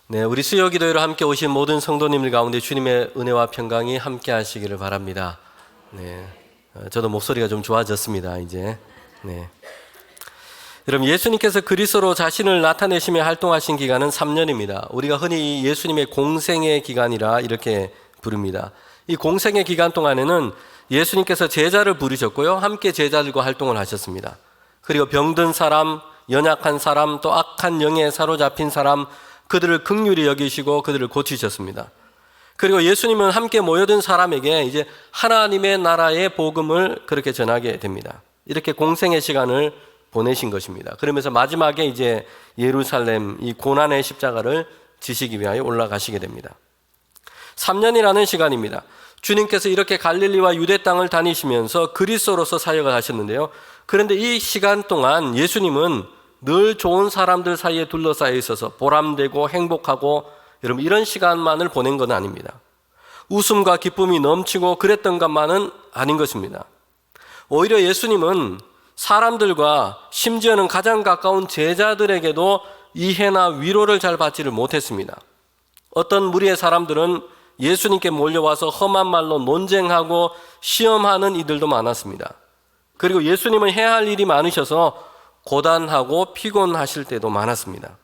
네, 우리 수요 기도회로 함께 오신 모든 성도님들 가운데 주님의 은혜와 평강이 함께 하시기를 바랍니다. 네, 저도 목소리가 좀 좋아졌습니다, 이제. 네. 여러분, 예수님께서 그리스도로 자신을 나타내시며 활동하신 기간은 3년입니다. 우리가 흔히 예수님의 공생의 기간이라 이렇게 부릅니다. 이 공생의 기간 동안에는 예수님께서 제자를 부르셨고요, 함께 제자들과 활동을 하셨습니다. 그리고 병든 사람, 연약한 사람, 또 악한 영에 사로잡힌 사람, 그들을 긍휼히 여기시고 그들을 고치셨습니다. 그리고 예수님은 함께 모여든 사람에게 이제 하나님의 나라의 복음을 그렇게 전하게 됩니다. 이렇게 공생의 시간을 보내신 것입니다. 그러면서 마지막에 이제 예루살렘 이 고난의 십자가를 지시기 위하여 올라가시게 됩니다. 3년이라는 시간입니다. 주님께서 이렇게 갈릴리와 유대 땅을 다니시면서 그리스도로서 사역을 하셨는데요. 그런데 이 시간 동안 예수님은 늘 좋은 사람들 사이에 둘러싸여 있어서 보람되고 행복하고 여러분 이런 시간만을 보낸 건 아닙니다. 웃음과 기쁨이 넘치고 그랬던 것만은 아닌 것입니다. 오히려 예수님은 사람들과 심지어는 가장 가까운 제자들에게도 이해나 위로를 잘 받지를 못했습니다. 어떤 무리의 사람들은 예수님께 몰려와서 험한 말로 논쟁하고 시험하는 이들도 많았습니다. 그리고 예수님은 해야 할 일이 많으셔서 고단하고 피곤하실 때도 많았습니다.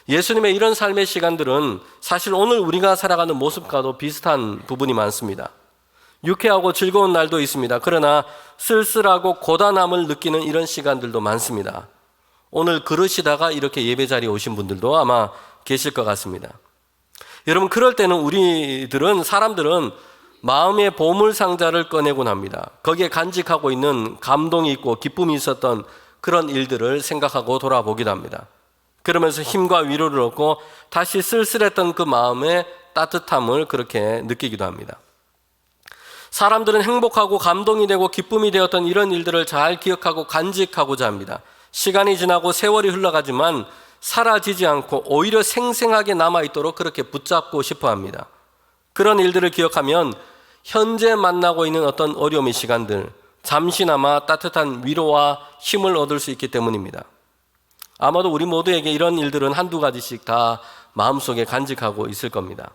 예수님의 이런 삶의 시간들은 사실 오늘 우리가 살아가는 모습과도 비슷한 부분이 많습니다. 유쾌하고 즐거운 날도 있습니다. 그러나 쓸쓸하고 고단함을 느끼는 이런 시간들도 많습니다. 오늘 그러시다가 이렇게 예배 자리에 오신 분들도 아마 계실 것 같습니다. 여러분, 그럴 때는 사람들은 마음의 보물상자를 꺼내곤 합니다. 거기에 간직하고 있는 감동이 있고 기쁨이 있었던 그런 일들을 생각하고 돌아보기도 합니다. 그러면서 힘과 위로를 얻고 다시 쓸쓸했던 그 마음의 따뜻함을 그렇게 느끼기도 합니다. 사람들은 행복하고 감동이 되고 기쁨이 되었던 이런 일들을 잘 기억하고 간직하고자 합니다. 시간이 지나고 세월이 흘러가지만 사라지지 않고 오히려 생생하게 남아있도록 그렇게 붙잡고 싶어 합니다. 그런 일들을 기억하면 현재 만나고 있는 어떤 어려움의 시간들, 잠시나마 따뜻한 위로와 힘을 얻을 수 있기 때문입니다. 아마도 우리 모두에게 이런 일들은 한두 가지씩 다 마음속에 간직하고 있을 겁니다.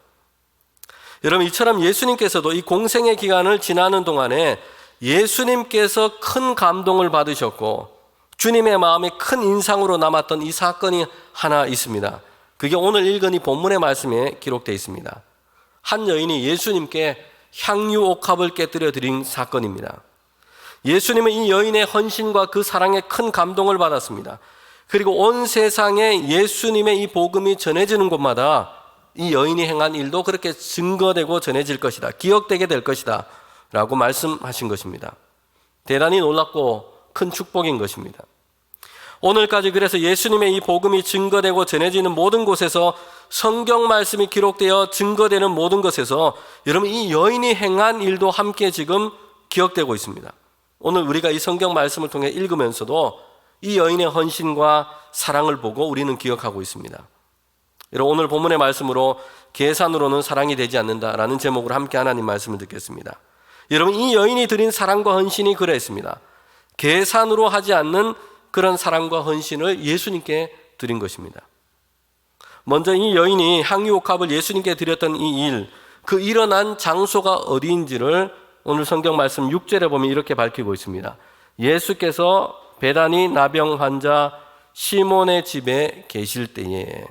여러분, 이처럼 예수님께서도 이 공생의 기간을 지나는 동안에 예수님께서 큰 감동을 받으셨고 주님의 마음에 큰 인상으로 남았던 이 사건이 하나 있습니다. 그게 오늘 읽은 이 본문의 말씀에 기록되어 있습니다. 한 여인이 예수님께 향유 옥합을 깨뜨려 드린 사건입니다. 예수님은 이 여인의 헌신과 그 사랑에 큰 감동을 받았습니다. 그리고 온 세상에 예수님의 이 복음이 전해지는 곳마다 이 여인이 행한 일도 그렇게 증거되고 전해질 것이다, 기억되게 될 것이다 라고 말씀하신 것입니다. 대단히 놀랍고 큰 축복인 것입니다. 오늘까지 그래서 예수님의 이 복음이 증거되고 전해지는 모든 곳에서, 성경 말씀이 기록되어 증거되는 모든 것에서 여러분 이 여인이 행한 일도 함께 지금 기억되고 있습니다. 오늘 우리가 이 성경 말씀을 통해 읽으면서도 이 여인의 헌신과 사랑을 보고 우리는 기억하고 있습니다. 여러분, 오늘 본문의 말씀으로 계산으로는 사랑이 되지 않는다라는 제목으로 함께 하나님 말씀을 듣겠습니다. 여러분, 이 여인이 드린 사랑과 헌신이 그랬습니다. 계산으로 하지 않는 그런 사랑과 헌신을 예수님께 드린 것입니다. 먼저 이 여인이 향유옥합을 예수님께 드렸던 이 일, 그 일어난 장소가 어디인지를 오늘 성경 말씀 6절에 보면 이렇게 밝히고 있습니다. 예수께서 베다니 나병 환자 시몬의 집에 계실 때에.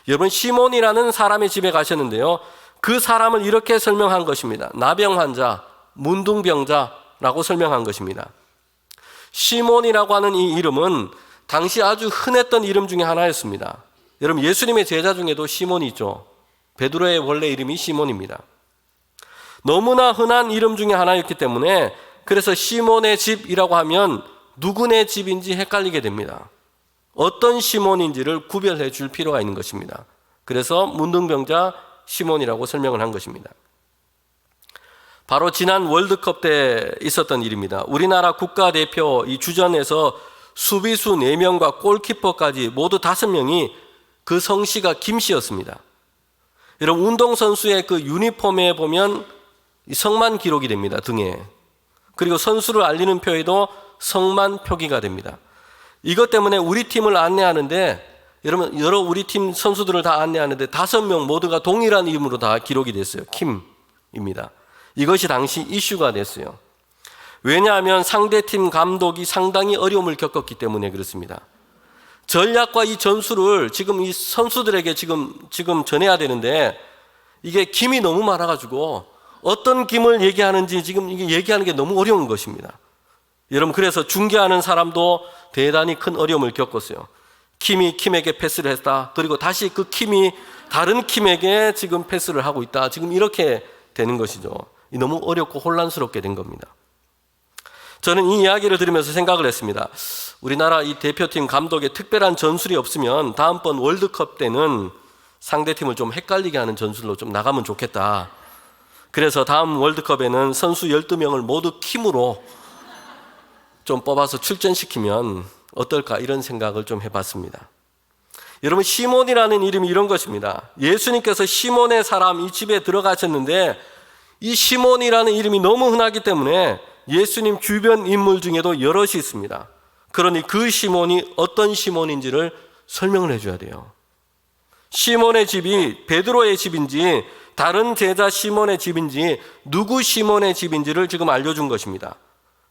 여러분, 시몬이라는 사람의 집에 가셨는데요, 그 사람을 이렇게 설명한 것입니다. 나병 환자, 문둥병자라고 설명한 것입니다. 시몬이라고 하는 이 이름은 당시 아주 흔했던 이름 중에 하나였습니다. 여러분, 예수님의 제자 중에도 시몬이 있죠. 베드로의 원래 이름이 시몬입니다. 너무나 흔한 이름 중에 하나였기 때문에 그래서 시몬의 집이라고 하면 누구네 집인지 헷갈리게 됩니다. 어떤 시몬인지를 구별해 줄 필요가 있는 것입니다. 그래서 문둥병자 시몬이라고 설명을 한 것입니다. 바로 지난 월드컵 때 있었던 일입니다. 우리나라 국가대표 이 주전에서 수비수 4명과 골키퍼까지 모두 5명이 그 성씨가 김씨였습니다. 여러분, 운동선수의 그 유니폼에 보면 성만 기록이 됩니다, 등에. 그리고 선수를 알리는 표에도 성만 표기가 됩니다. 이것 때문에 우리 팀을 안내하는데 여러분, 여러 우리 팀 선수들을 다 안내하는데 5명 모두가 동일한 이름으로 다 기록이 됐어요. 킴입니다. 이것이 당시 이슈가 됐어요. 왜냐하면 상대팀 감독이 상당히 어려움을 겪었기 때문에 그렇습니다. 전략과 이 전술을 지금 이 선수들에게 지금 전해야 되는데 이게 김이 너무 많아가지고 어떤 김을 얘기하는지 지금 이게 얘기하는 게 너무 어려운 것입니다. 여러분, 그래서 중계하는 사람도 대단히 큰 어려움을 겪었어요. 킴이 킴에게 패스를 했다. 그리고 다시 그 킴이 다른 킴에게 지금 패스를 하고 있다. 지금 이렇게 되는 것이죠. 너무 어렵고 혼란스럽게 된 겁니다. 저는 이 이야기를 들으면서 생각을 했습니다. 우리나라 이 대표팀 감독의 특별한 전술이 없으면 다음번 월드컵 때는 상대팀을 좀 헷갈리게 하는 전술로 좀 나가면 좋겠다. 그래서 다음 월드컵에는 선수 12명을 모두 킴으로 좀 뽑아서 출전시키면 어떨까, 이런 생각을 좀 해봤습니다. 여러분, 시몬이라는 이름이 이런 것입니다. 예수님께서 시몬의 사람 이 집에 들어가셨는데 이 시몬이라는 이름이 너무 흔하기 때문에 예수님 주변 인물 중에도 여럿이 있습니다. 그러니 그 시몬이 어떤 시몬인지를 설명을 해줘야 돼요. 시몬의 집이 베드로의 집인지 다른 제자 시몬의 집인지 누구 시몬의 집인지를 지금 알려준 것입니다.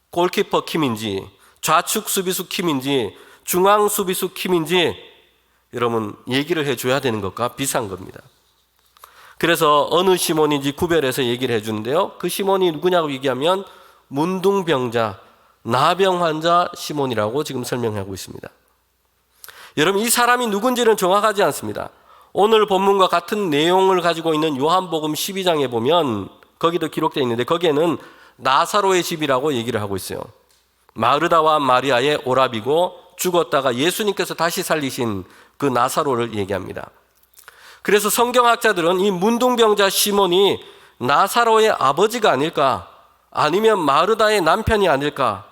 골키퍼 킴인지 좌측 수비수 킴인지 중앙 수비수 킴인지 여러분 얘기를 해줘야 되는 것과 비슷한 겁니다. 그래서 어느 시몬인지 구별해서 얘기를 해주는데요. 그 시몬이 누구냐고 얘기하면 문둥병자, 나병 환자 시몬이라고 지금 설명하고 있습니다. 여러분, 이 사람이 누군지는 정확하지 않습니다. 오늘 본문과 같은 내용을 가지고 있는 요한복음 12장에 보면 거기도 기록되어 있는데 거기에는 나사로의 집이라고 얘기를 하고 있어요. 마르다와 마리아의 오라비고 죽었다가 예수님께서 다시 살리신 그 나사로를 얘기합니다. 그래서 성경학자들은 이 문둥병자 시몬이 나사로의 아버지가 아닐까, 아니면 마르다의 남편이 아닐까,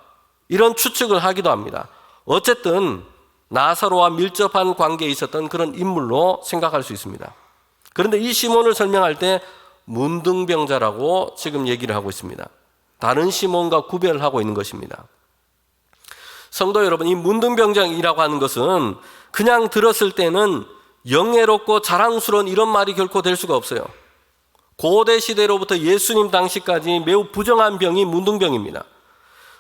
이런 추측을 하기도 합니다. 어쨌든 나사로와 밀접한 관계에 있었던 그런 인물로 생각할 수 있습니다. 그런데 이 시몬을 설명할 때 문둥병자라고 지금 얘기를 하고 있습니다. 다른 시몬과 구별하고 있는 것입니다. 성도 여러분, 이 문둥병자이라고 하는 것은 그냥 들었을 때는 영예롭고 자랑스러운 이런 말이 결코 될 수가 없어요. 고대 시대로부터 예수님 당시까지 매우 부정한 병이 문둥병입니다.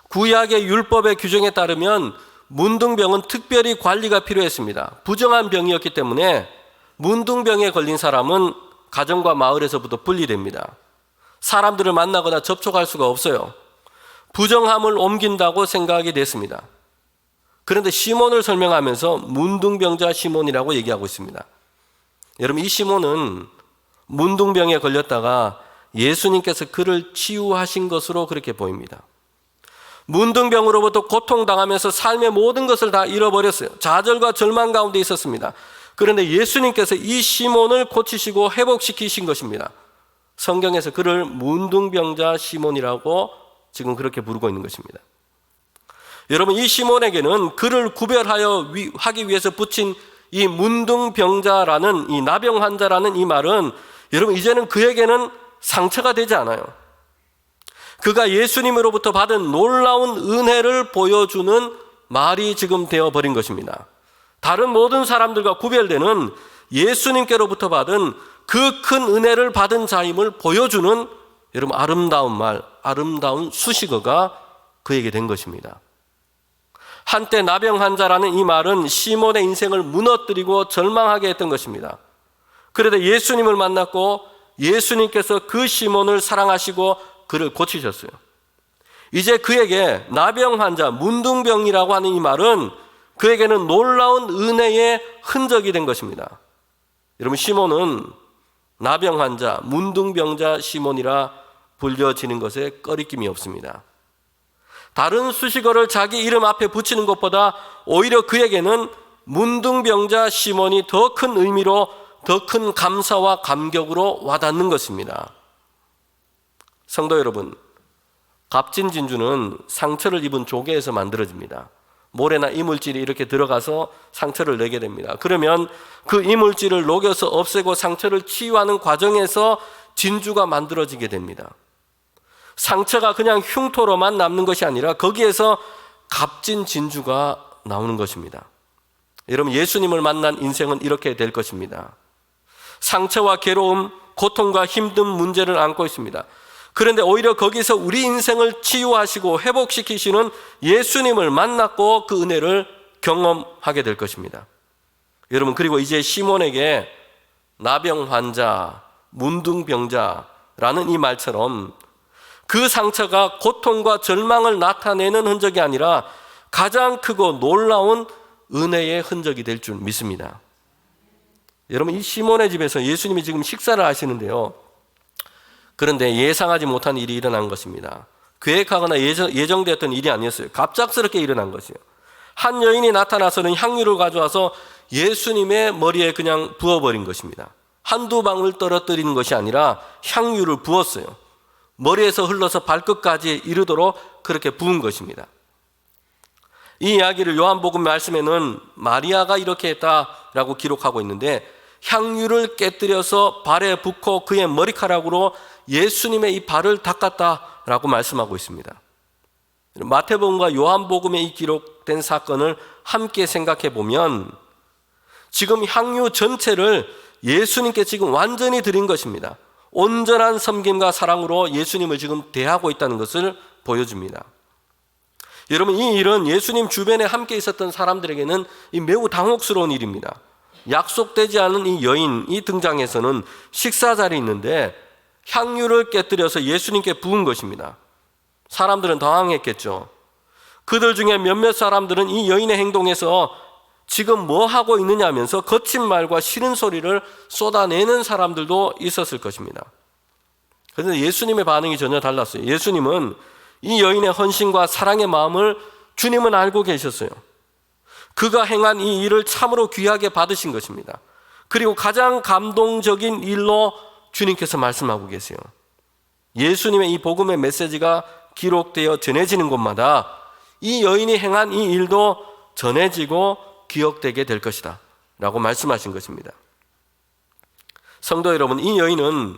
구약의 율법의 규정에 따르면 문둥병은 특별히 관리가 필요했습니다. 부정한 병이었기 때문에 문둥병에 걸린 사람은 가정과 마을에서부터 분리됩니다. 사람들을 만나거나 접촉할 수가 없어요. 부정함을 옮긴다고 생각이 됐습니다. 그런데 시몬을 설명하면서 문둥병자 시몬이라고 얘기하고 있습니다. 여러분, 이 시몬은 문둥병에 걸렸다가 예수님께서 그를 치유하신 것으로 그렇게 보입니다. 문둥병으로부터 고통당하면서 삶의 모든 것을 다 잃어버렸어요. 좌절과 절망 가운데 있었습니다. 그런데 예수님께서 이 시몬을 고치시고 회복시키신 것입니다. 성경에서 그를 문둥병자 시몬이라고 지금 그렇게 부르고 있는 것입니다. 여러분, 이 시몬에게는 그를 구별하여 하기 위해서 붙인 이 문둥병자라는, 이 나병 환자라는 이 말은 여러분 이제는 그에게는 상처가 되지 않아요. 그가 예수님으로부터 받은 놀라운 은혜를 보여주는 말이 지금 되어버린 것입니다. 다른 모든 사람들과 구별되는 예수님께로부터 받은 그 큰 은혜를 받은 자임을 보여주는 여러분 아름다운 말, 아름다운 수식어가 그에게 된 것입니다. 한때 나병 환자라는 이 말은 시몬의 인생을 무너뜨리고 절망하게 했던 것입니다. 그런데 예수님을 만났고 예수님께서 그 시몬을 사랑하시고 그를 고치셨어요. 이제 그에게 나병 환자, 문둥병이라고 하는 이 말은 그에게는 놀라운 은혜의 흔적이 된 것입니다. 여러분, 시몬은 나병 환자, 문둥병자 시몬이라 불려지는 것에 꺼리낌이 없습니다. 다른 수식어를 자기 이름 앞에 붙이는 것보다 오히려 그에게는 문둥병자 시몬이 더 큰 의미로, 더 큰 감사와 감격으로 와닿는 것입니다. 성도 여러분, 값진 진주는 상처를 입은 조개에서 만들어집니다. 모래나 이물질이 이렇게 들어가서 상처를 내게 됩니다. 그러면 그 이물질을 녹여서 없애고 상처를 치유하는 과정에서 진주가 만들어지게 됩니다. 상처가 그냥 흉터로만 남는 것이 아니라 거기에서 값진 진주가 나오는 것입니다. 여러분, 예수님을 만난 인생은 이렇게 될 것입니다. 상처와 괴로움, 고통과 힘든 문제를 안고 있습니다. 그런데 오히려 거기서 우리 인생을 치유하시고 회복시키시는 예수님을 만났고 그 은혜를 경험하게 될 것입니다. 여러분, 그리고 이제 시몬에게 나병 환자, 문둥병자라는 이 말처럼 그 상처가 고통과 절망을 나타내는 흔적이 아니라 가장 크고 놀라운 은혜의 흔적이 될 줄 믿습니다. 여러분, 이 시몬의 집에서 예수님이 지금 식사를 하시는데요. 그런데 예상하지 못한 일이 일어난 것입니다. 계획하거나 예정되었던 일이 아니었어요. 갑작스럽게 일어난 것이에요. 한 여인이 나타나서는 향유를 가져와서 예수님의 머리에 그냥 부어버린 것입니다. 한두 방울 떨어뜨리는 것이 아니라 향유를 부었어요. 머리에서 흘러서 발끝까지 이르도록 그렇게 부은 것입니다. 이 이야기를 요한복음 말씀에는 마리아가 이렇게 했다라고 기록하고 있는데, 향유를 깨뜨려서 발에 붓고 그의 머리카락으로 예수님의 이 발을 닦았다라고 말씀하고 있습니다. 마태복음과 요한복음에 이 기록된 사건을 함께 생각해 보면 지금 향유 전체를 예수님께 지금 완전히 드린 것입니다. 온전한 섬김과 사랑으로 예수님을 지금 대하고 있다는 것을 보여줍니다. 여러분, 이 일은 예수님 주변에 함께 있었던 사람들에게는 매우 당혹스러운 일입니다. 약속되지 않은 이 여인이 등장해서는 식사 자리에 있는데 향유를 깨뜨려서 예수님께 부은 것입니다. 사람들은 당황했겠죠. 그들 중에 몇몇 사람들은 이 여인의 행동에서 지금 뭐 하고 있느냐 하면서 거친 말과 싫은 소리를 쏟아내는 사람들도 있었을 것입니다. 그런데 예수님의 반응이 전혀 달랐어요. 예수님은 이 여인의 헌신과 사랑의 마음을 주님은 알고 계셨어요. 그가 행한 이 일을 참으로 귀하게 받으신 것입니다. 그리고 가장 감동적인 일로 주님께서 말씀하고 계세요. 예수님의 이 복음의 메시지가 기록되어 전해지는 곳마다 이 여인이 행한 이 일도 전해지고 기억되게 될 것이다 라고 말씀하신 것입니다. 성도 여러분, 이 여인은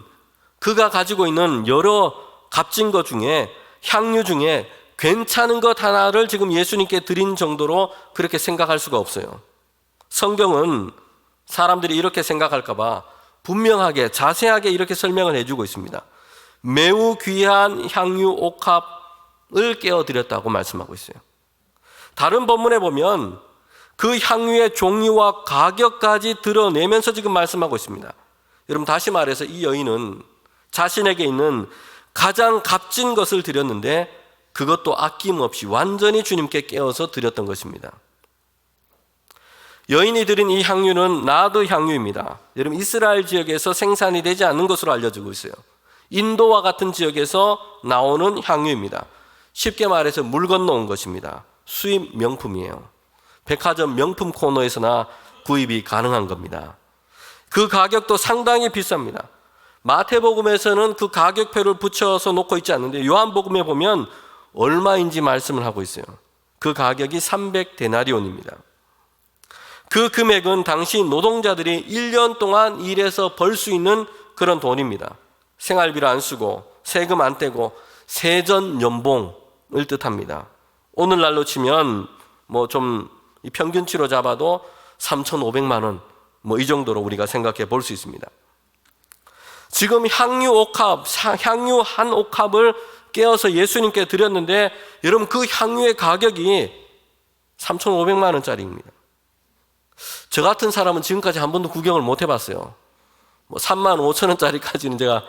그가 가지고 있는 여러 값진 것 중에, 향유 중에 괜찮은 것 하나를 지금 예수님께 드린 정도로 그렇게 생각할 수가 없어요. 성경은 사람들이 이렇게 생각할까 봐 분명하게 자세하게 이렇게 설명을 해주고 있습니다. 매우 귀한 향유 옥합을 깨어드렸다고 말씀하고 있어요. 다른 본문에 보면 그 향유의 종류와 가격까지 드러내면서 지금 말씀하고 있습니다. 여러분, 다시 말해서 이 여인은 자신에게 있는 가장 값진 것을 드렸는데 그것도 아낌없이 완전히 주님께 깨어서 드렸던 것입니다. 여인이 드린 이 향유는 나드 향유입니다. 여러분, 이스라엘 지역에서 생산이 되지 않는 것으로 알려지고 있어요. 인도와 같은 지역에서 나오는 향유입니다. 쉽게 말해서 물 건너온 것입니다. 수입 명품이에요. 백화점 명품 코너에서나 구입이 가능한 겁니다. 그 가격도 상당히 비쌉니다. 마태복음에서는 그 가격표를 붙여서 놓고 있지 않는데 요한복음에 보면 얼마인지 말씀을 하고 있어요. 그 가격이 300데나리온입니다. 그 금액은 당시 노동자들이 1년 동안 일해서 벌 수 있는 그런 돈입니다. 생활비를 안 쓰고 세금 안 떼고 세전 연봉을 뜻합니다. 오늘날로 치면 좀 평균치로 잡아도 3,500만 원 이 정도로 우리가 생각해 볼 수 있습니다. 지금 향유 한 옥합을 깨어서 예수님께 드렸는데 여러분, 그 향유의 가격이 3,500만 원짜리입니다. 저 같은 사람은 지금까지 한 번도 구경을 못 해봤어요. 3만 5천 원짜리까지는 제가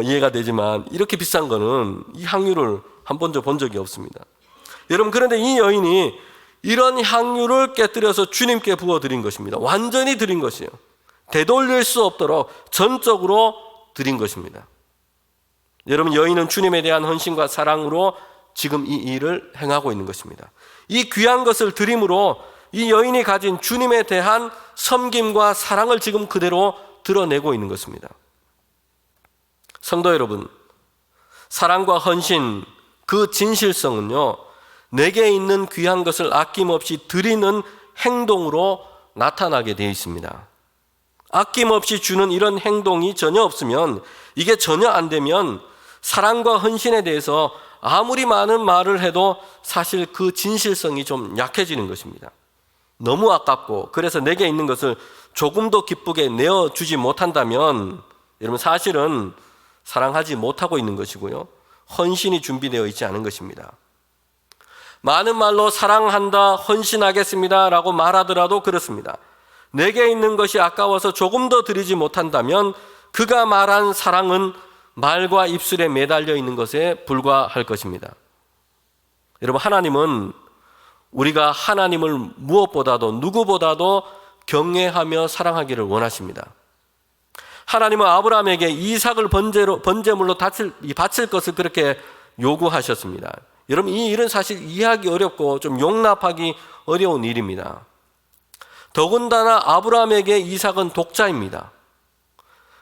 이해가 되지만 이렇게 비싼 거는 이 향유를 한 번도 본 적이 없습니다. 여러분, 그런데 이 여인이 이런 향유를 깨뜨려서 주님께 부어드린 것입니다. 완전히 드린 것이에요. 되돌릴 수 없도록 전적으로 드린 것입니다. 여러분, 여인은 주님에 대한 헌신과 사랑으로 지금 이 일을 행하고 있는 것입니다. 이 귀한 것을 드림으로 이 여인이 가진 주님에 대한 섬김과 사랑을 지금 그대로 드러내고 있는 것입니다. 성도 여러분, 사랑과 헌신, 그 진실성은요, 내게 있는 귀한 것을 아낌없이 드리는 행동으로 나타나게 되어 있습니다. 아낌없이 주는 이런 행동이 전혀 없으면, 이게 전혀 안 되면 사랑과 헌신에 대해서 아무리 많은 말을 해도 사실 그 진실성이 좀 약해지는 것입니다. 너무 아깝고 그래서 내게 있는 것을 조금 더 기쁘게 내어주지 못한다면 여러분 사실은 사랑하지 못하고 있는 것이고요. 헌신이 준비되어 있지 않은 것입니다. 많은 말로 사랑한다, 헌신하겠습니다 라고 말하더라도 그렇습니다. 내게 있는 것이 아까워서 조금 더 드리지 못한다면 그가 말한 사랑은 말과 입술에 매달려 있는 것에 불과할 것입니다. 여러분 하나님은 우리가 하나님을 무엇보다도 누구보다도 경외하며 사랑하기를 원하십니다. 하나님은 아브라함에게 이삭을 번제물로 바칠 것을 그렇게 요구하셨습니다. 여러분 이 일은 사실 이해하기 어렵고 좀 용납하기 어려운 일입니다. 더군다나 아브라함에게 이삭은 독자입니다.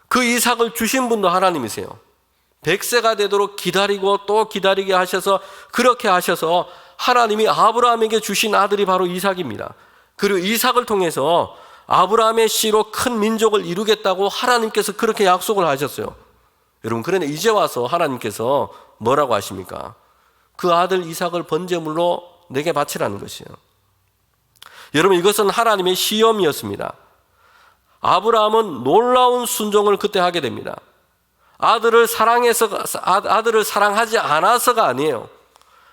그 이삭을 주신 분도 하나님이세요. 100세가 되도록 기다리고 또 기다리게 하셔서 그렇게 하셔서 하나님이 아브라함에게 주신 아들이 바로 이삭입니다. 그리고 이삭을 통해서 아브라함의 씨로 큰 민족을 이루겠다고 하나님께서 그렇게 약속을 하셨어요. 여러분 그런데 이제 와서 하나님께서 뭐라고 하십니까? 그 아들 이삭을 번제물로 내게 바치라는 것이에요. 여러분 이것은 하나님의 시험이었습니다. 아브라함은 놀라운 순종을 그때 하게 됩니다. 아들을 사랑하지 않아서가 아니에요.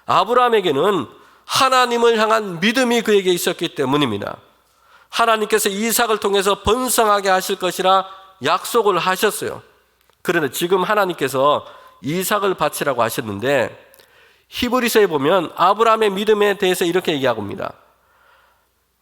아브라함에게는 하나님을 향한 믿음이 그에게 있었기 때문입니다. 하나님께서 이삭을 통해서 번성하게 하실 것이라 약속을 하셨어요. 그런데 지금 하나님께서 이삭을 바치라고 하셨는데 히브리서에 보면 아브라함의 믿음에 대해서 이렇게 얘기하고 있습니다.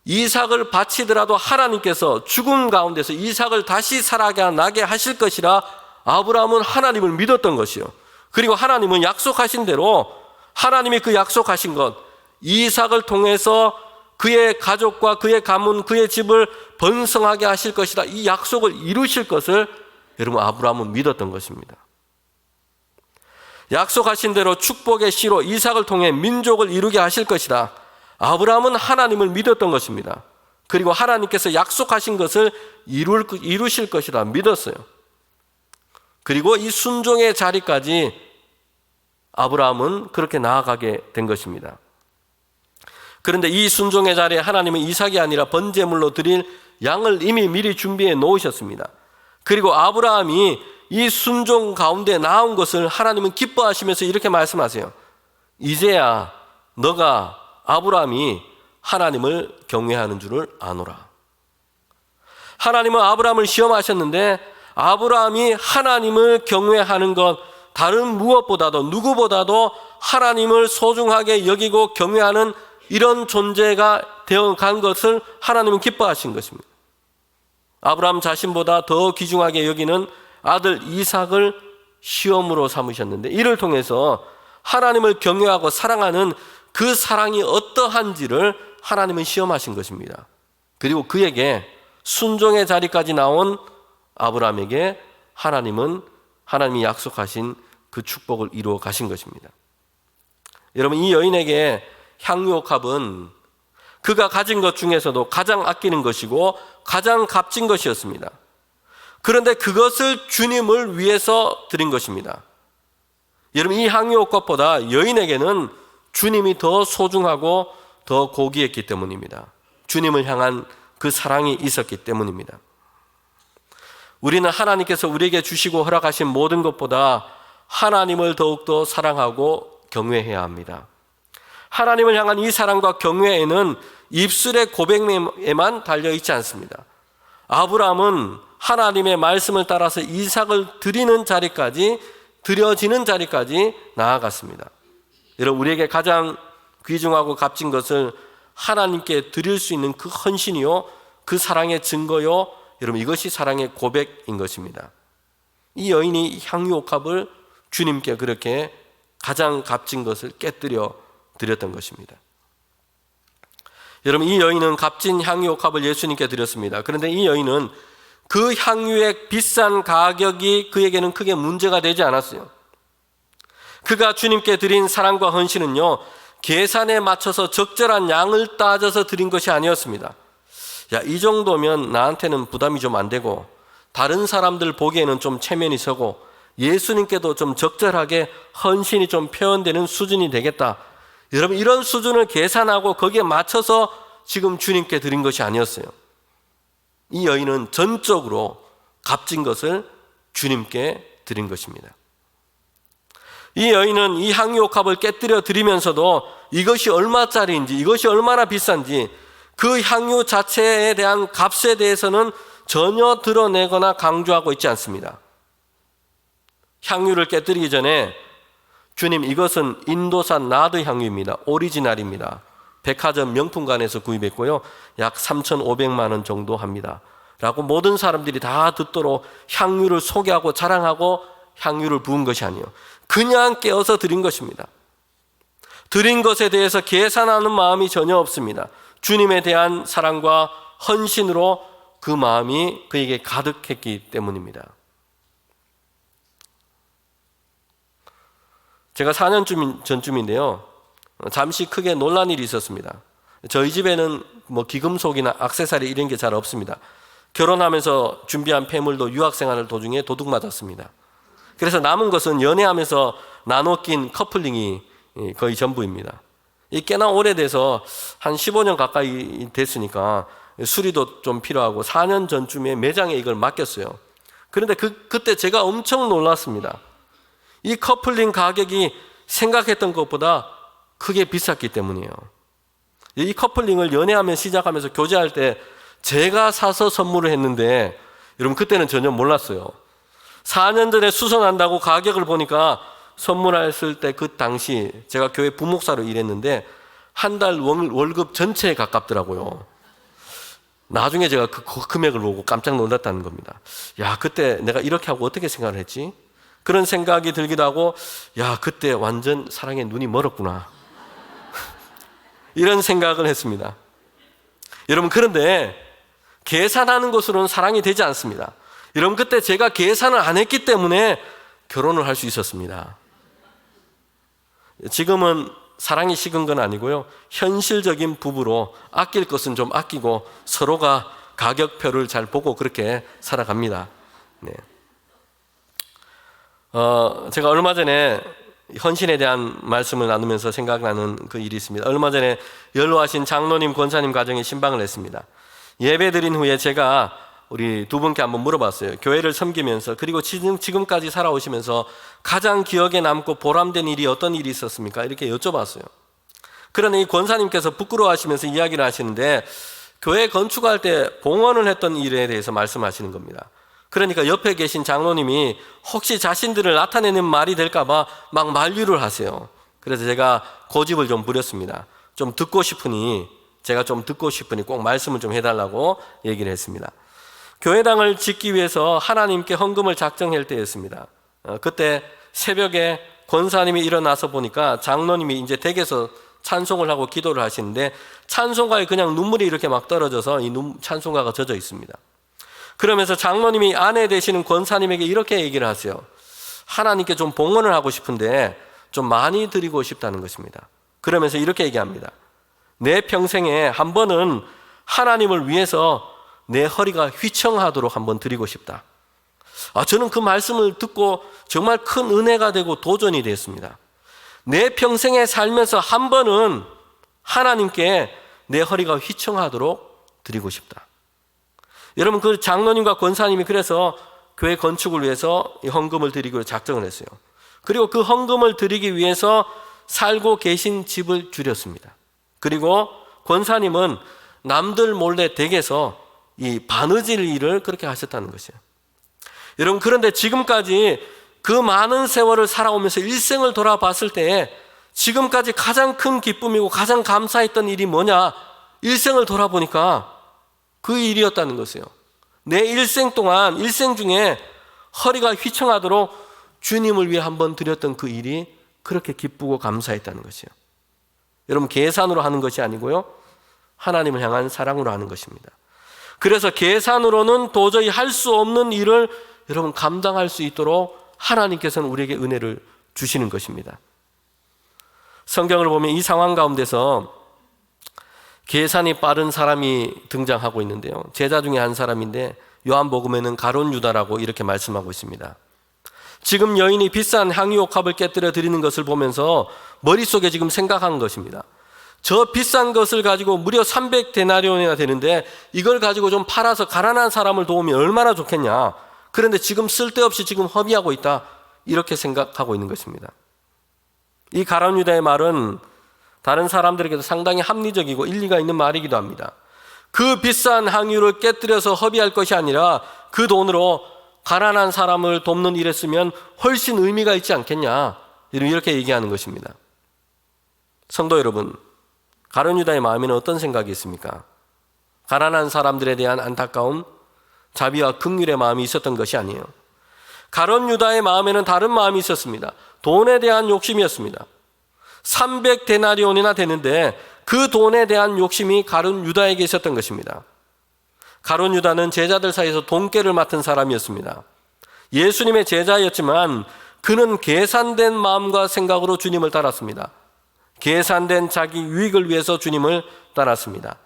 이삭을 바치더라도 하나님께서 죽음 가운데서 이삭을 다시 살아나게 하실 것이라 아브라함은 하나님을 믿었던 것이요. 그리고 하나님은 약속하신 대로 하나님이 그 약속하신 것 이삭을 통해서 그의 가족과 그의 가문 그의 집을 번성하게 하실 것이다. 이 약속을 이루실 것을 여러분 아브라함은 믿었던 것입니다. 약속하신 대로 축복의 씨로 이삭을 통해 민족을 이루게 하실 것이다. 아브라함은 하나님을 믿었던 것입니다. 그리고 하나님께서 약속하신 것을 이루실 것이라 믿었어요. 그리고 이 순종의 자리까지 아브라함은 그렇게 나아가게 된 것입니다. 그런데 이 순종의 자리에 하나님은 이삭이 아니라 번제물로 드릴 양을 이미 미리 준비해 놓으셨습니다. 그리고 아브라함이 이 순종 가운데 나온 것을 하나님은 기뻐하시면서 이렇게 말씀하세요. 이제야 너가 아브라함이 하나님을 경외하는 줄을 아노라. 하나님은 아브라함을 시험하셨는데 아브라함이 하나님을 경외하는 것 다른 무엇보다도 누구보다도 하나님을 소중하게 여기고 경외하는 이런 존재가 되어간 것을 하나님은 기뻐하신 것입니다. 아브라함 자신보다 더 귀중하게 여기는 아들 이삭을 시험으로 삼으셨는데 이를 통해서 하나님을 경외하고 사랑하는 그 사랑이 어떠한지를 하나님은 시험하신 것입니다. 그리고 그에게 순종의 자리까지 나온 아브라함에게 하나님이 약속하신 그 축복을 이루어 가신 것입니다. 여러분 이 여인에게 향유옥합은 그가 가진 것 중에서도 가장 아끼는 것이고 가장 값진 것이었습니다. 그런데 그것을 주님을 위해서 드린 것입니다. 여러분 이 향유옥합보다 여인에게는 주님이 더 소중하고 더 고귀했기 때문입니다. 주님을 향한 그 사랑이 있었기 때문입니다. 우리는 하나님께서 우리에게 주시고 허락하신 모든 것보다 하나님을 더욱더 사랑하고 경외해야 합니다. 하나님을 향한 이 사랑과 경외에는 입술의 고백에만 달려있지 않습니다. 아브라함은 하나님의 말씀을 따라서 이삭을 드려지는 자리까지 나아갔습니다. 여러분 우리에게 가장 귀중하고 값진 것을 하나님께 드릴 수 있는 그 헌신이요 그 사랑의 증거요 여러분 이것이 사랑의 고백인 것입니다. 이 여인이 향유옥합을 주님께 그렇게 가장 값진 것을 깨뜨려 드렸던 것입니다. 여러분 이 여인은 값진 향유옥합을 예수님께 드렸습니다. 그런데 이 여인은 그 향유의 비싼 가격이 그에게는 크게 문제가 되지 않았어요. 그가 주님께 드린 사랑과 헌신은요 계산에 맞춰서 적절한 양을 따져서 드린 것이 아니었습니다. 이 정도면 나한테는 부담이 좀 안 되고 다른 사람들 보기에는 좀 체면이 서고 예수님께도 좀 적절하게 헌신이 좀 표현되는 수준이 되겠다. 여러분 이런 수준을 계산하고 거기에 맞춰서 지금 주님께 드린 것이 아니었어요. 이 여인은 전적으로 값진 것을 주님께 드린 것입니다. 이 여인은 이 향유옥합을 깨뜨려 드리면서도 이것이 얼마짜리인지, 이것이 얼마나 비싼지 그 향유 자체에 대한 값에 대해서는 전혀 드러내거나 강조하고 있지 않습니다. 향유를 깨뜨리기 전에 주님, 이것은 인도산 나드 향유입니다. 오리지널입니다. 백화점 명품관에서 구입했고요. 약 3,500만 원 정도 합니다. 라고 모든 사람들이 다 듣도록 향유를 소개하고 자랑하고 향유를 부은 것이 아니에요. 그냥 깨어서 드린 것입니다. 드린 것에 대해서 계산하는 마음이 전혀 없습니다. 주님에 대한 사랑과 헌신으로 그 마음이 그에게 가득했기 때문입니다. 제가 4년 전쯤인데요. 잠시 크게 놀란 일이 있었습니다. 저희 집에는 기금속이나 액세서리 이런 게 잘 없습니다. 결혼하면서 준비한 폐물도 유학생활 도중에 도둑 맞았습니다. 그래서 남은 것은 연애하면서 나눠 낀 커플링이 거의 전부입니다. 이 꽤나 오래돼서 한 15년 가까이 됐으니까 수리도 좀 필요하고 4년 전쯤에 매장에 이걸 맡겼어요. 그런데 그때 제가 엄청 놀랐습니다. 이 커플링 가격이 생각했던 것보다 크게 비쌌기 때문이에요. 이 커플링을 연애하면 시작하면서 교제할 때 제가 사서 선물을 했는데 여러분 그때는 전혀 몰랐어요. 4년 전에 수선한다고 가격을 보니까 선물했을 때 그 당시 제가 교회 부목사로 일했는데 한 달 월급 전체에 가깝더라고요. 나중에 제가 그 금액을 보고 깜짝 놀랐다는 겁니다. 야, 그때 내가 이렇게 하고 어떻게 생각을 했지? 그런 생각이 들기도 하고, 야, 그때 완전 사랑에 눈이 멀었구나. 이런 생각을 했습니다. 여러분, 그런데 계산하는 것으로는 사랑이 되지 않습니다. 여러분, 그때 제가 계산을 안 했기 때문에 결혼을 할 수 있었습니다. 지금은 사랑이 식은 건 아니고요. 현실적인 부부로 아낄 것은 좀 아끼고 서로가 가격표를 잘 보고 그렇게 살아갑니다. 네. 제가 얼마 전에 헌신에 대한 말씀을 나누면서 생각나는 그 일이 있습니다. 얼마 전에 연로하신 장로님, 권사님 가정에 신방을 했습니다. 예배 드린 후에 제가 우리 두 분께 한번 물어봤어요. 교회를 섬기면서 그리고 지금까지 살아오시면서 가장 기억에 남고 보람된 일이 어떤 일이 있었습니까? 이렇게 여쭤봤어요. 그러나 이 권사님께서 부끄러워하시면서 이야기를 하시는데 교회 건축할 때 봉헌을 했던 일에 대해서 말씀하시는 겁니다. 그러니까 옆에 계신 장로님이 혹시 자신들을 나타내는 말이 될까봐 막 만류를 하세요. 그래서 제가 고집을 좀 부렸습니다. 제가 좀 듣고 싶으니 꼭 말씀을 좀 해달라고 얘기를 했습니다. 교회당을 짓기 위해서 하나님께 헌금을 작정할 때였습니다. 그때 새벽에 권사님이 일어나서 보니까 장로님이 이제 댁에서 찬송을 하고 기도를 하시는데 찬송가에 그냥 눈물이 이렇게 막 떨어져서 이 찬송가가 젖어 있습니다. 그러면서 장로님이 아내 되시는 권사님에게 이렇게 얘기를 하세요. 하나님께 좀 봉헌을 하고 싶은데 좀 많이 드리고 싶다는 것입니다. 그러면서 이렇게 얘기합니다. 내 평생에 한 번은 하나님을 위해서 내 허리가 휘청하도록 한번 드리고 싶다. 저는 그 말씀을 듣고 정말 큰 은혜가 되고 도전이 되었습니다. 내 평생에 살면서 한 번은 하나님께 내 허리가 휘청하도록 드리고 싶다. 여러분, 그 장로님과 권사님이 그래서 교회 건축을 위해서 이 헌금을 드리기로 작정을 했어요. 그리고 그 헌금을 드리기 위해서 살고 계신 집을 줄였습니다. 그리고 권사님은 남들 몰래 댁에서 이 바느질 일을 그렇게 하셨다는 것이에요. 여러분, 그런데 지금까지 그 많은 세월을 살아오면서 일생을 돌아봤을 때 지금까지 가장 큰 기쁨이고 가장 감사했던 일이 뭐냐? 일생을 돌아보니까 그 일이었다는 것이에요. 내 일생 동안, 일생 중에 허리가 휘청하도록 주님을 위해 한번 드렸던 그 일이 그렇게 기쁘고 감사했다는 것이에요. 여러분, 계산으로 하는 것이 아니고요, 하나님을 향한 사랑으로 하는 것입니다. 그래서 계산으로는 도저히 할 수 없는 일을 여러분 감당할 수 있도록 하나님께서는 우리에게 은혜를 주시는 것입니다. 성경을 보면 이 상황 가운데서 계산이 빠른 사람이 등장하고 있는데요. 제자 중에 한 사람인데 요한복음에는 가룟 유다라고 이렇게 말씀하고 있습니다. 지금 여인이 비싼 향유옥합을 깨뜨려 드리는 것을 보면서 머릿속에 지금 생각한 것입니다. 저 비싼 것을 가지고 무려 300데나리온이나 되는데 이걸 가지고 좀 팔아서 가난한 사람을 도우면 얼마나 좋겠냐. 그런데 지금 쓸데없이 지금 허비하고 있다. 이렇게 생각하고 있는 것입니다. 이 가룟 유다의 말은 다른 사람들에게도 상당히 합리적이고 일리가 있는 말이기도 합니다. 그 비싼 항유를 깨뜨려서 허비할 것이 아니라 그 돈으로 가난한 사람을 돕는 일에 쓰면 훨씬 의미가 있지 않겠냐. 이렇게 얘기하는 것입니다. 성도 여러분, 가룟 유다의 마음에는 어떤 생각이 있습니까? 가난한 사람들에 대한 안타까움, 자비와 긍휼의 마음이 있었던 것이 아니에요. 가룟 유다의 마음에는 다른 마음이 있었습니다. 돈에 대한 욕심이었습니다. 300데나리온이나 되는데 그 돈에 대한 욕심이 가룟 유다에게 있었던 것입니다. 가룟 유다는 제자들 사이에서 돈깨를 맡은 사람이었습니다. 예수님의 제자였지만 그는 계산된 마음과 생각으로 주님을 따랐습니다. 계산된 자기 유익을 위해서 주님을 따랐습니다.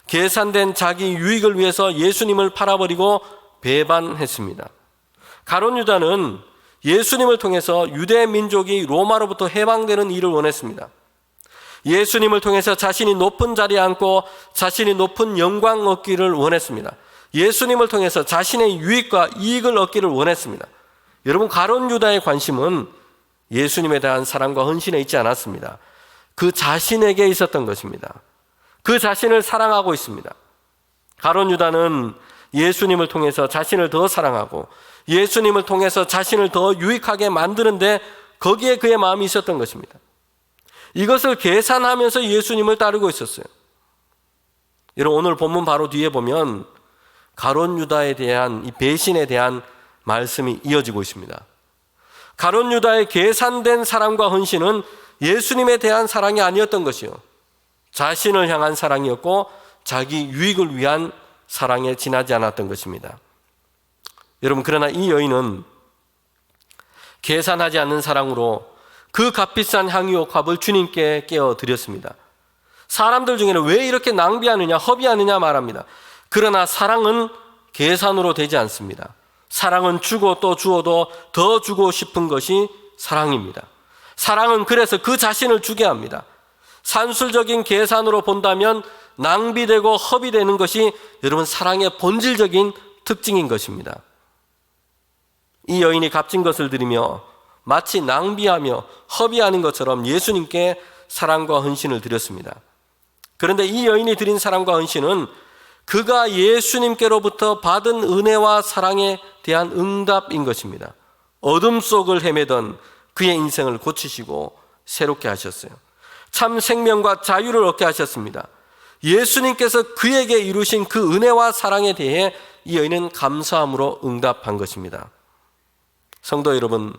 계산된 자기 유익을 위해서 예수님을 팔아버리고 배반했습니다. 가룟 유다는 예수님을 통해서 유대 민족이 로마로부터 해방되는 일을 원했습니다. 예수님을 통해서 자신이 높은 자리에 앉고 자신이 높은 영광 얻기를 원했습니다. 예수님을 통해서 자신의 유익과 이익을 얻기를 원했습니다. 여러분, 가룟 유다의 관심은 예수님에 대한 사랑과 헌신에 있지 않았습니다. 그 자신에게 있었던 것입니다. 그 자신을 사랑하고 있습니다. 가룟 유다는 예수님을 통해서 자신을 더 사랑하고 예수님을 통해서 자신을 더 유익하게 만드는데 거기에 그의 마음이 있었던 것입니다. 이것을 계산하면서 예수님을 따르고 있었어요. 여러분, 오늘 본문 바로 뒤에 보면 가룟 유다에 대한 이 배신에 대한 말씀이 이어지고 있습니다. 가룟 유다의 계산된 사랑과 헌신은 예수님에 대한 사랑이 아니었던 것이요, 자신을 향한 사랑이었고 자기 유익을 위한 사랑에 지나지 않았던 것입니다. 여러분, 그러나 이 여인은 계산하지 않는 사랑으로 그 값비싼 향유옥합을 주님께 깨어드렸습니다. 사람들 중에는 왜 이렇게 낭비하느냐, 허비하느냐 말합니다. 그러나 사랑은 계산으로 되지 않습니다. 사랑은 주고 또 주어도 더 주고 싶은 것이 사랑입니다. 사랑은 그래서 그 자신을 주게 합니다. 산술적인 계산으로 본다면 낭비되고 허비되는 것이 여러분 사랑의 본질적인 특징인 것입니다. 이 여인이 값진 것을 드리며 마치 낭비하며 허비하는 것처럼 예수님께 사랑과 헌신을 드렸습니다. 그런데 이 여인이 드린 사랑과 헌신은 그가 예수님께로부터 받은 은혜와 사랑에 대한 응답인 것입니다. 어둠 속을 헤매던 그의 인생을 고치시고 새롭게 하셨어요. 참 생명과 자유를 얻게 하셨습니다. 예수님께서 그에게 이루신 그 은혜와 사랑에 대해 이 여인은 감사함으로 응답한 것입니다. 성도 여러분,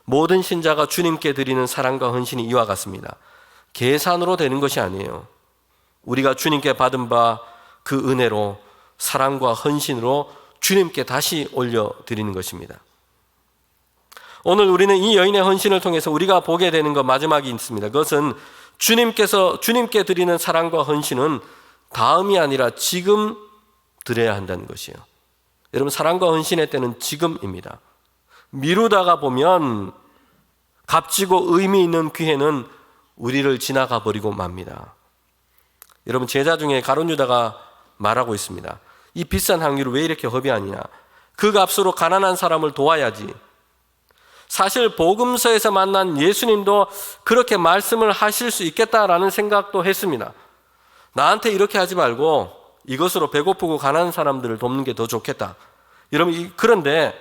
모든 신자가 주님께 드리는 사랑과 헌신이 이와 같습니다. 계산으로 되는 것이 아니에요. 우리가 주님께 받은 바 그 은혜로 사랑과 헌신으로 주님께 다시 올려드리는 것입니다. 오늘 우리는 이 여인의 헌신을 통해서 우리가 보게 되는 것 마지막이 있습니다. 그것은 주님께 드리는 사랑과 헌신은 다음이 아니라 지금 드려야 한다는 것이에요. 여러분, 사랑과 헌신의 때는 지금입니다. 미루다가 보면 값지고 의미 있는 기회는 우리를 지나가 버리고 맙니다. 여러분, 제자 중에 가룟 유다가 말하고 있습니다. 이 비싼 향유를 왜 이렇게 허비하느냐? 그 값으로 가난한 사람을 도와야지. 사실 복음서에서 만난 예수님도 그렇게 말씀을 하실 수 있겠다라는 생각도 했습니다. 나한테 이렇게 하지 말고 이것으로 배고프고 가난한 사람들을 돕는 게 더 좋겠다. 여러분, 그런데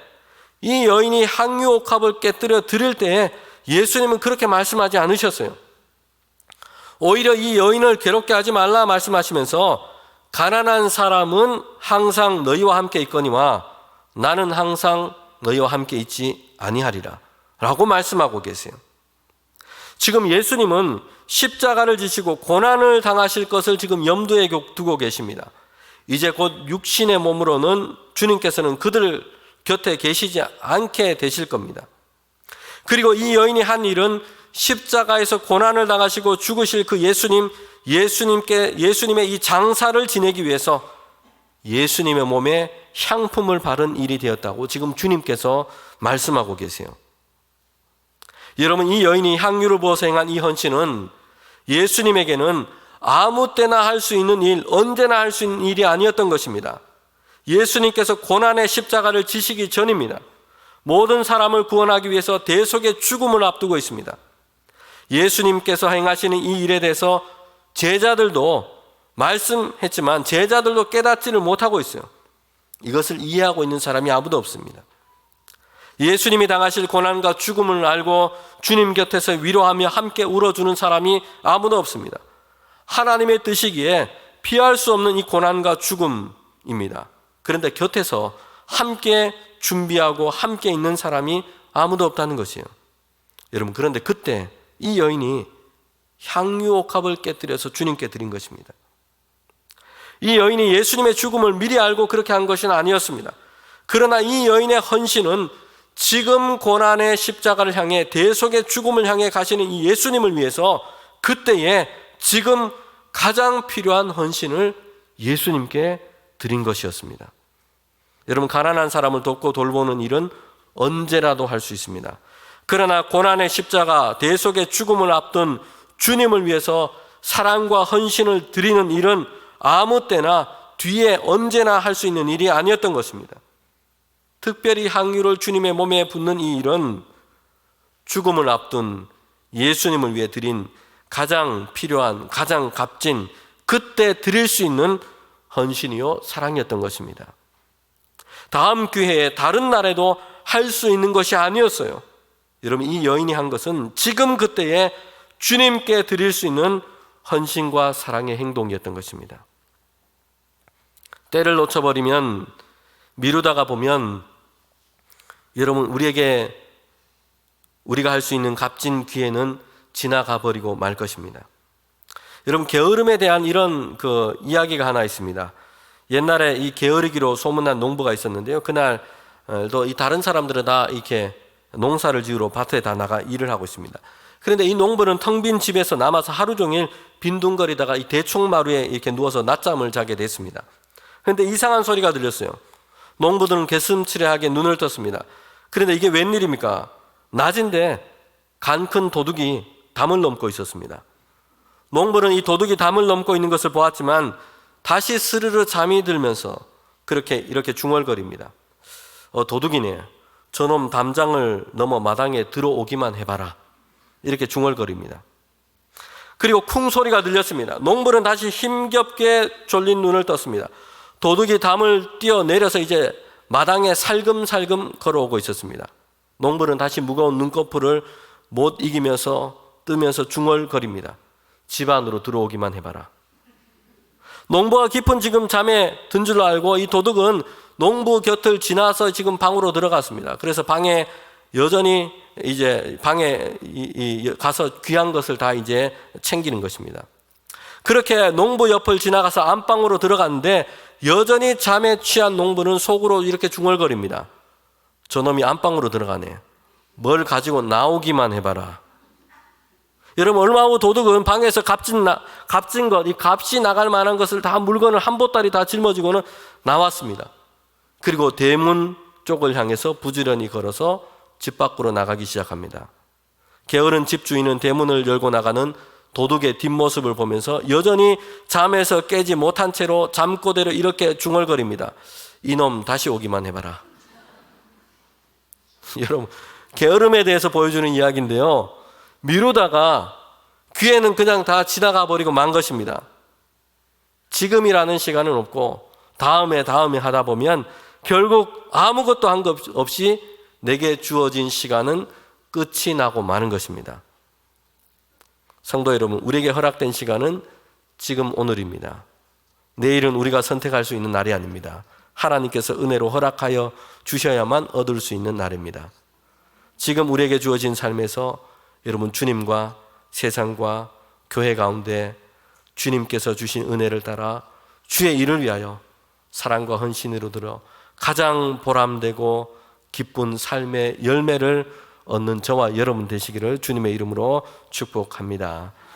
이 여인이 향유옥합을 깨뜨려 드릴 때 예수님은 그렇게 말씀하지 않으셨어요. 오히려 이 여인을 괴롭게 하지 말라 말씀하시면서 가난한 사람은 항상 너희와 함께 있거니와 나는 항상 너희와 함께 있지 아니하리라 라고 말씀하고 계세요. 지금 예수님은 십자가를 지시고 고난을 당하실 것을 지금 염두에 두고 계십니다. 이제 곧 육신의 몸으로는 주님께서는 그들 곁에 계시지 않게 되실 겁니다. 그리고 이 여인이 한 일은 십자가에서 고난을 당하시고 죽으실 그 예수님의 이 장사를 지내기 위해서 예수님의 몸에 향품을 바른 일이 되었다고 지금 주님께서 말씀하고 계세요. 여러분, 이 여인이 향유를 부어서 행한 이 헌신은 예수님에게는 아무 때나 할 수 있는 일, 언제나 할 수 있는 일이 아니었던 것입니다. 예수님께서 고난의 십자가를 지시기 전입니다. 모든 사람을 구원하기 위해서 대속의 죽음을 앞두고 있습니다. 예수님께서 행하시는 이 일에 대해서 제자들도 말씀했지만 제자들도 깨닫지를 못하고 있어요. 이것을 이해하고 있는 사람이 아무도 없습니다. 예수님이 당하실 고난과 죽음을 알고 주님 곁에서 위로하며 함께 울어주는 사람이 아무도 없습니다. 하나님의 뜻이기에 피할 수 없는 이 고난과 죽음입니다. 그런데 곁에서 함께 준비하고 함께 있는 사람이 아무도 없다는 것이에요. 여러분, 그런데 그때 이 여인이 향유옥합을 깨뜨려서 주님께 드린 것입니다. 이 여인이 예수님의 죽음을 미리 알고 그렇게 한 것은 아니었습니다. 그러나 이 여인의 헌신은 지금 고난의 십자가를 향해 대속의 죽음을 향해 가시는 이 예수님을 위해서 그때에 지금 가장 필요한 헌신을 예수님께 드린 것이었습니다. 여러분, 가난한 사람을 돕고 돌보는 일은 언제라도 할 수 있습니다. 그러나 고난의 십자가, 대속의 죽음을 앞둔 주님을 위해서 사랑과 헌신을 드리는 일은 아무 때나 뒤에 언제나 할 수 있는 일이 아니었던 것입니다. 특별히 향유를 주님의 몸에 붓는 이 일은 죽음을 앞둔 예수님을 위해 드린 가장 필요한, 가장 값진, 그때 드릴 수 있는 헌신이요 사랑이었던 것입니다. 다음 기회에 다른 날에도 할 수 있는 것이 아니었어요. 여러분, 이 여인이 한 것은 지금 그때에 주님께 드릴 수 있는 헌신과 사랑의 행동이었던 것입니다. 때를 놓쳐버리면, 미루다가 보면 여러분, 우리가 할 수 있는 값진 기회는 지나가 버리고 말 것입니다. 여러분, 게으름에 대한 이런 이야기가 하나 있습니다. 옛날에 이 게으르기로 소문난 농부가 있었는데요. 그날도 이 다른 사람들은 다 이렇게 농사를 지으러 밭에 다 나가 일을 하고 있습니다. 그런데 이 농부는 텅 빈 집에서 남아서 하루 종일 빈둥거리다가 이 대충마루에 이렇게 누워서 낮잠을 자게 됐습니다. 그런데 이상한 소리가 들렸어요. 농부들은 개슴츠레하게 눈을 떴습니다. 그런데 이게 웬일입니까? 낮인데 간 큰 도둑이 담을 넘고 있었습니다. 농부는 이 도둑이 담을 넘고 있는 것을 보았지만 다시 스르르 잠이 들면서 이렇게 중얼거립니다. 도둑이네. 저놈 담장을 넘어 마당에 들어오기만 해봐라. 이렇게 중얼거립니다. 그리고 쿵 소리가 들렸습니다. 농부는 다시 힘겹게 졸린 눈을 떴습니다. 도둑이 담을 뛰어내려서 이제 마당에 살금살금 걸어오고 있었습니다. 농부는 다시 무거운 눈꺼풀을 못 이기면서 뜨면서 중얼거립니다. 집 안으로 들어오기만 해봐라. 농부가 깊은 지금 잠에 든 줄 알고 이 도둑은 농부 곁을 지나서 지금 방으로 들어갔습니다. 그래서 방에 여전히 이제 방에 가서 귀한 것을 다 이제 챙기는 것입니다. 그렇게 농부 옆을 지나가서 안방으로 들어갔는데 여전히 잠에 취한 농부는 속으로 이렇게 중얼거립니다. 저놈이 안방으로 들어가네. 뭘 가지고 나오기만 해봐라. 여러분, 얼마 후 도둑은 방에서 값진 것, 이 값이 나갈 만한 것을 다 물건을 한 보따리 다 짊어지고는 나왔습니다. 그리고 대문 쪽을 향해서 부지런히 걸어서 집 밖으로 나가기 시작합니다. 게으른 집주인은 대문을 열고 나가는 도둑의 뒷모습을 보면서 여전히 잠에서 깨지 못한 채로 잠꼬대로 이렇게 중얼거립니다. 이놈 다시 오기만 해봐라. 여러분, 게으름에 대해서 보여주는 이야기인데요. 미루다가 기회는 그냥 다 지나가 버리고 만 것입니다. 지금이라는 시간은 없고 다음에 하다 보면 결국 아무것도 한 것 없이 내게 주어진 시간은 끝이 나고 마는 것입니다. 성도 여러분, 우리에게 허락된 시간은 지금 오늘입니다. 내일은 우리가 선택할 수 있는 날이 아닙니다. 하나님께서 은혜로 허락하여 주셔야만 얻을 수 있는 날입니다. 지금 우리에게 주어진 삶에서 여러분, 주님과 세상과 교회 가운데 주님께서 주신 은혜를 따라 주의 일을 위하여 사랑과 헌신으로 들어 가장 보람되고 기쁜 삶의 열매를 얻는 저와 여러분 되시기를 주님의 이름으로 축복합니다.